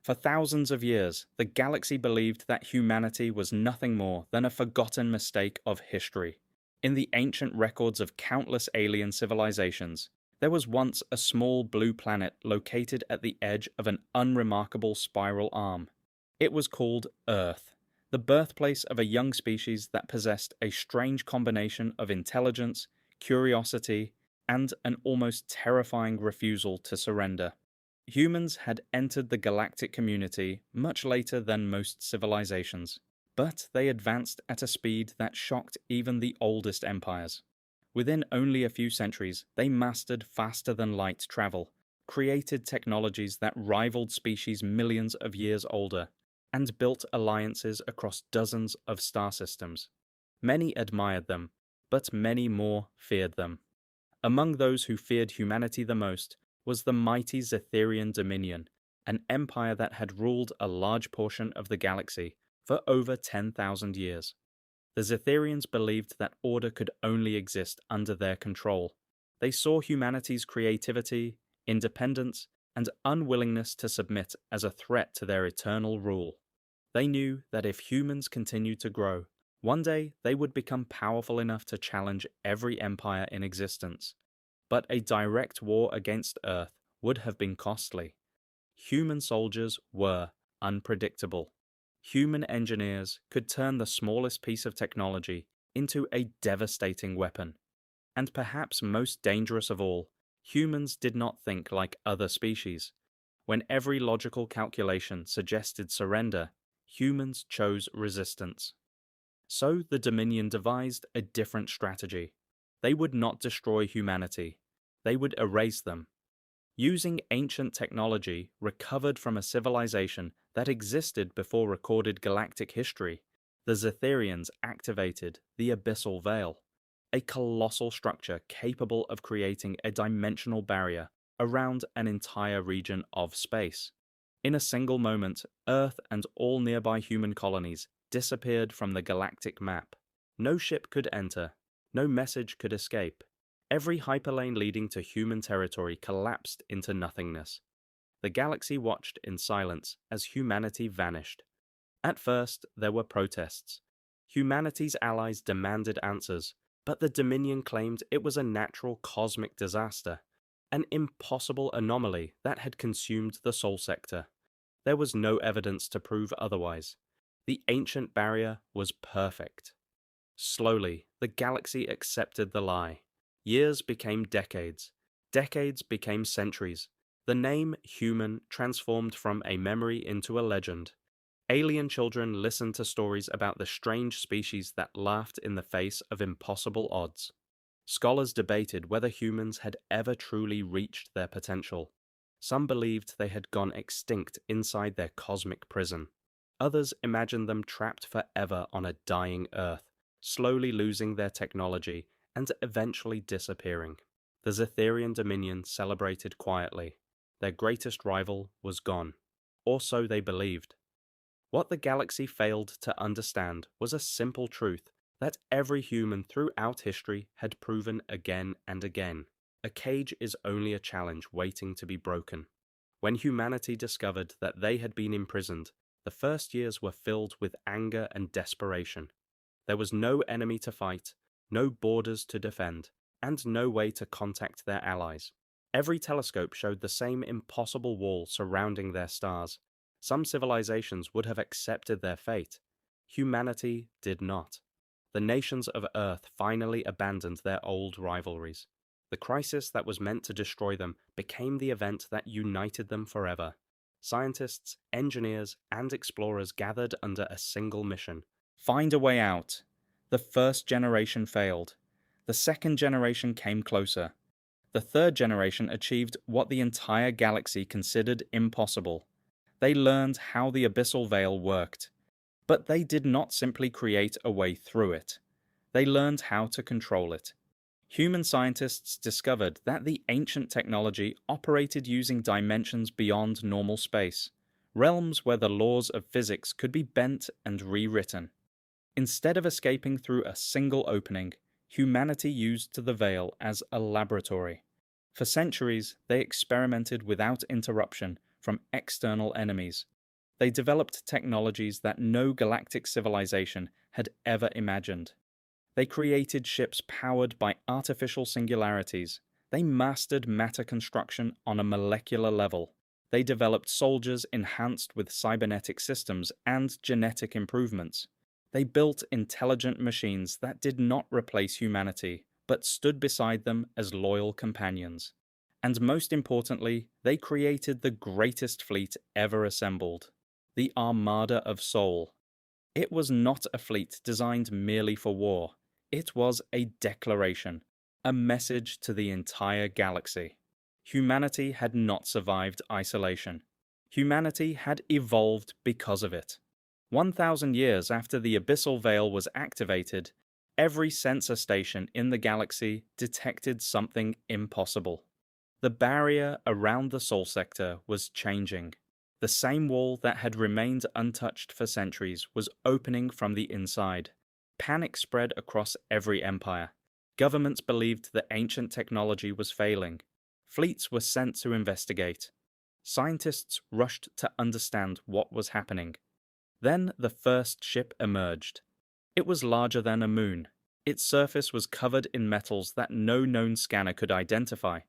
For thousands of years, the galaxy believed that humanity was nothing more than a forgotten mistake of history. In the ancient records of countless alien civilizations, there was once a small blue planet located at the edge of an unremarkable spiral arm. It was called Earth, the birthplace of a young species that possessed a strange combination of intelligence, curiosity, and an almost terrifying refusal to surrender. Humans had entered the galactic community much later than most civilizations, but they advanced at a speed that shocked even the oldest empires. Within only a few centuries, they mastered faster-than-light travel, created technologies that rivaled species millions of years older, and built alliances across dozens of star systems. Many admired them, but many more feared them. Among those who feared humanity the most was the mighty Zetherian Dominion, an empire that had ruled a large portion of the galaxy for over 10,000 years. The Zetherians believed that order could only exist under their control. They saw humanity's creativity, independence, and unwillingness to submit as a threat to their eternal rule. They knew that if humans continued to grow, one day they would become powerful enough to challenge every empire in existence. But a direct war against Earth would have been costly. Human soldiers were unpredictable. Human engineers could turn the smallest piece of technology into a devastating weapon. And perhaps most dangerous of all, humans did not think like other species. When every logical calculation suggested surrender, humans chose resistance. So the Dominion devised a different strategy. They would not destroy humanity. They would erase them. Using ancient technology recovered from a civilization that existed before recorded galactic history, the Zetherians activated the Abyssal Veil, a colossal structure capable of creating a dimensional barrier around an entire region of space. In a single moment, Earth and all nearby human colonies disappeared from the galactic map. No ship could enter. No message could escape. Every hyperlane leading to human territory collapsed into nothingness. The galaxy watched in silence as humanity vanished. At first, there were protests. Humanity's allies demanded answers, but the Dominion claimed it was a natural cosmic disaster, an impossible anomaly that had consumed the Sol Sector. There was no evidence to prove otherwise. The ancient barrier was perfect. Slowly, the galaxy accepted the lie. Years became decades. Decades became centuries. The name human transformed from a memory into a legend. Alien children listened to stories about the strange species that laughed in the face of impossible odds. Scholars debated whether humans had ever truly reached their potential. Some believed they had gone extinct inside their cosmic prison. Others imagined them trapped forever on a dying Earth, slowly losing their technology and eventually disappearing. The Zetherian Dominion celebrated quietly. Their greatest rival was gone. Or so they believed. What the galaxy failed to understand was a simple truth that every human throughout history had proven again and again. A cage is only a challenge waiting to be broken. When humanity discovered that they had been imprisoned, the first years were filled with anger and desperation. There was no enemy to fight, no borders to defend, and no way to contact their allies. Every telescope showed the same impossible wall surrounding their stars. Some civilizations would have accepted their fate. Humanity did not. The nations of Earth finally abandoned their old rivalries. The crisis that was meant to destroy them became the event that united them forever. Scientists, engineers, and explorers gathered under a single mission: find a way out. The first generation failed. The second generation came closer. The third generation achieved what the entire galaxy considered impossible. They learned how the Abyssal Veil worked. But they did not simply create a way through it. They learned how to control it. Human scientists discovered that the ancient technology operated using dimensions beyond normal space, realms where the laws of physics could be bent and rewritten. Instead of escaping through a single opening, humanity used the veil as a laboratory. For centuries, they experimented without interruption from external enemies, They developed technologies that no galactic civilization had ever imagined. They created ships powered by artificial singularities. They mastered matter construction on a molecular level. They developed soldiers enhanced with cybernetic systems and genetic improvements. They built intelligent machines that did not replace humanity, but stood beside them as loyal companions. And most importantly, they created the greatest fleet ever assembled, the Armada of Sol. It was not a fleet designed merely for war. It was a declaration, a message to the entire galaxy. Humanity had not survived isolation. Humanity had evolved because of it. 1,000 years after the abyssal veil was activated, every sensor station in the galaxy detected something impossible. The barrier around the Sol sector was changing. The same wall that had remained untouched for centuries was opening from the inside. Panic spread across every empire. Governments believed that ancient technology was failing. Fleets were sent to investigate. Scientists rushed to understand what was happening. Then the first ship emerged. It was larger than a moon. Its surface was covered in metals that no known scanner could identify.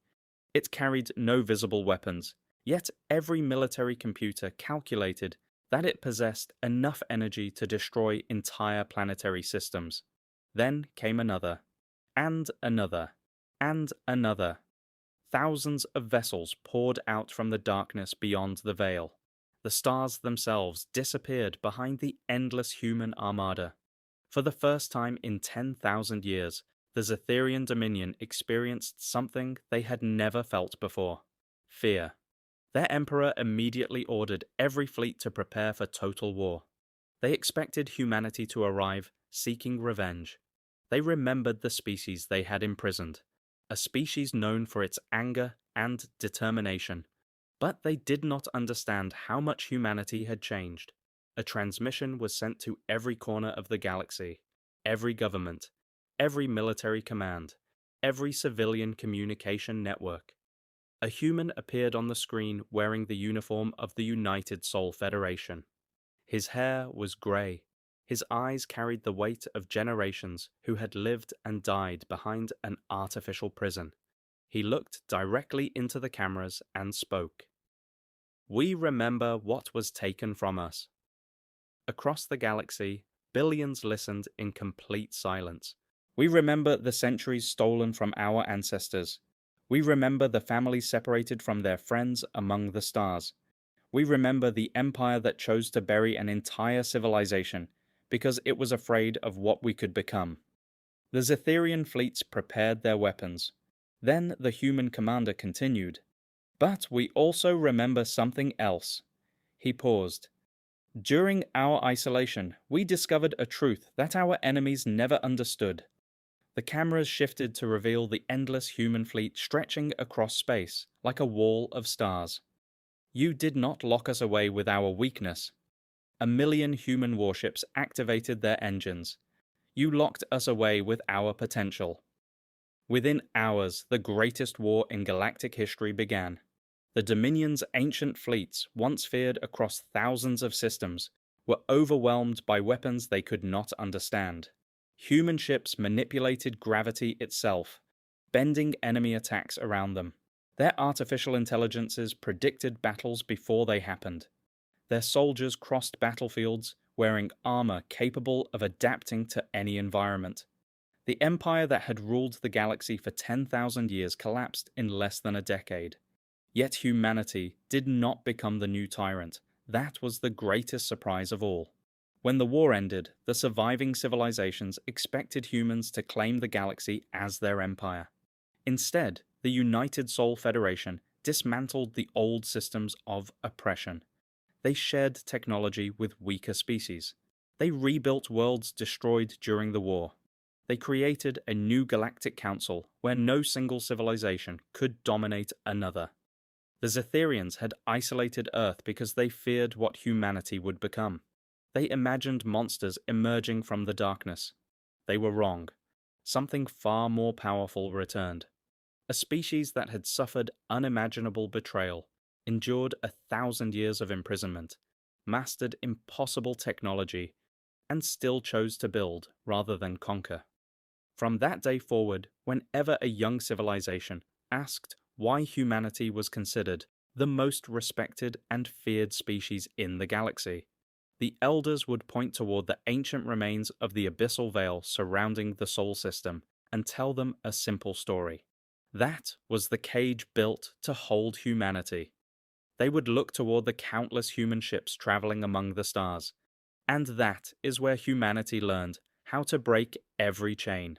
It carried no visible weapons, yet every military computer calculated that it possessed enough energy to destroy entire planetary systems. Then came another, and another, and another. Thousands of vessels poured out from the darkness beyond the veil. The stars themselves disappeared behind the endless human armada. For the first time in 10,000 years, the Zetherian Dominion experienced something they had never felt before: fear. Their emperor immediately ordered every fleet to prepare for total war. They expected humanity to arrive, seeking revenge. They remembered the species they had imprisoned, a species known for its anger and determination. But they did not understand how much humanity had changed. A transmission was sent to every corner of the galaxy, every government, every military command, every civilian communication network. A human appeared on the screen wearing the uniform of the United Sol Federation. His hair was grey. His eyes carried the weight of generations who had lived and died behind an artificial prison. He looked directly into the cameras and spoke. "We remember what was taken from us." Across the galaxy, billions listened in complete silence. We remember the centuries stolen from our ancestors. We remember the families separated from their friends among the stars. We remember the empire that chose to bury an entire civilization because it was afraid of what we could become. The Zetherian fleets prepared their weapons. Then the human commander continued. But we also remember something else. He paused. During our isolation, we discovered a truth that our enemies never understood. The cameras shifted to reveal the endless human fleet stretching across space, like a wall of stars. You did not lock us away with our weakness. 1,000,000 human warships activated their engines. You locked us away with our potential. Within hours, the greatest war in galactic history began. The Dominion's ancient fleets, once feared across thousands of systems, were overwhelmed by weapons they could not understand. Human ships manipulated gravity itself, bending enemy attacks around them. Their artificial intelligences predicted battles before they happened. Their soldiers crossed battlefields wearing armor capable of adapting to any environment. The empire that had ruled the galaxy for 10,000 years collapsed in less than a decade. Yet humanity did not become the new tyrant. That was the greatest surprise of all. When the war ended, the surviving civilizations expected humans to claim the galaxy as their empire. Instead, the United Sol Federation dismantled the old systems of oppression. They shared technology with weaker species. They rebuilt worlds destroyed during the war. They created a new galactic council where no single civilization could dominate another. The Zetherians had isolated Earth because they feared what humanity would become. They imagined monsters emerging from the darkness. They were wrong. Something far more powerful returned. A species that had suffered unimaginable betrayal, endured 1,000 years of imprisonment, mastered impossible technology and still chose to build rather than conquer. From that day forward, whenever a young civilization asked why humanity was considered the most respected and feared species in the galaxy, the elders would point toward the ancient remains of the abyssal veil surrounding the Sol system and tell them a simple story. That was the cage built to hold humanity. They would look toward the countless human ships traveling among the stars, and that is where humanity learned how to break every chain.